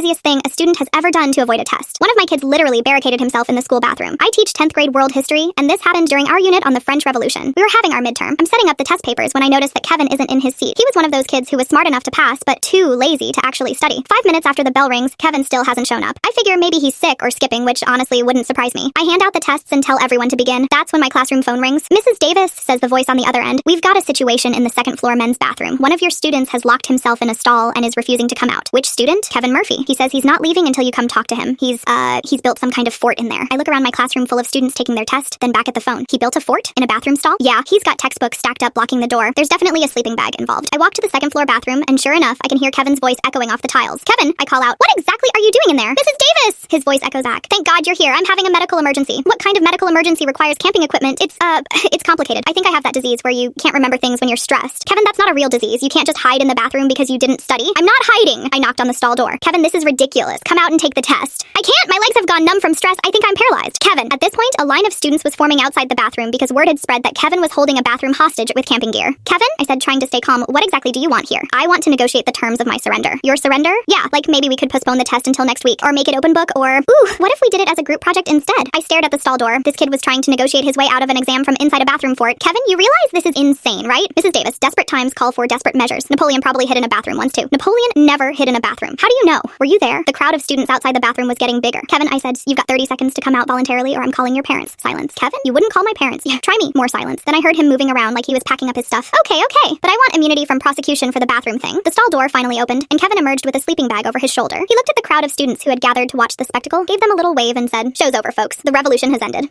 craziest thing a student has ever done to avoid a test. One of my kids literally barricaded himself in the school bathroom. I teach 10th grade world history, and this happened during our unit on the French Revolution. We were having our midterm. I'm setting up the test papers when I noticed that Kevin isn't in his seat. He was one of those kids who was smart enough to pass, but too lazy to actually study. 5 minutes after the bell rings, Kevin still hasn't shown up. I figure maybe he's sick or skipping, which honestly wouldn't surprise me. I hand out the tests and tell everyone to begin. That's when my classroom phone rings. Mrs. Davis, says the voice on the other end. We've got a situation in the second floor men's bathroom. One of your students has locked himself in a stall and is refusing to come out. Which student? Kevin Murphy. He says he's not leaving until you come talk to him. He's built some kind of fort in there. I look around my classroom full of students taking their test, then back at the phone. He built a fort in a bathroom stall? Yeah, he's got textbooks stacked up blocking the door. There's definitely a sleeping bag involved. I walk to the second floor bathroom, and sure enough, I can hear Kevin's voice echoing off the tiles. Kevin, I call out. What exactly are you doing in there? Mrs. Davis! His voice echoes back. Thank God you're here. I'm having a medical emergency. What kind of medical emergency requires camping equipment? It's complicated. I think I have that disease where you can't remember things when you're stressed. Kevin, that's not a real disease. You can't just hide in the bathroom because you didn't study. I'm not hiding. I knocked on the stall door. Kevin, this is ridiculous. Come out and take the test. I can't. My legs have gone numb from stress. I think I'm paralyzed. Kevin. At this point, a line of students was forming outside the bathroom because word had spread that Kevin was holding a bathroom hostage with camping gear. Kevin, I said, trying to stay calm, what exactly do you want here? I want to negotiate the terms of my surrender. Your surrender? Yeah, like maybe we could postpone the test until next week, or make it open book, or, ooh, what if we did it as a group project instead? I stared at the stall door. This kid was trying to negotiate his way out of an exam from inside a bathroom fort. Kevin, you realize this is insane, right? Mrs. Davis, desperate times call for desperate measures. Napoleon probably hid in a bathroom once too. Napoleon never hid in a bathroom. How do you know? Were you there? The crowd of students outside the bathroom was getting bigger. Kevin, I said, you've got 30 seconds to come out voluntarily or I'm calling your parents. Silence. Kevin, you wouldn't call my parents. Yeah, try me. More silence. Then I heard him moving around like he was packing up his stuff. Okay, but I want immunity from prosecution for the bathroom thing. The stall door finally opened, and Kevin emerged with a sleeping bag over his shoulder. He looked at the crowd of students who had gathered to watch the spectacle, gave them a little wave and said, show's over, folks. The revolution has ended.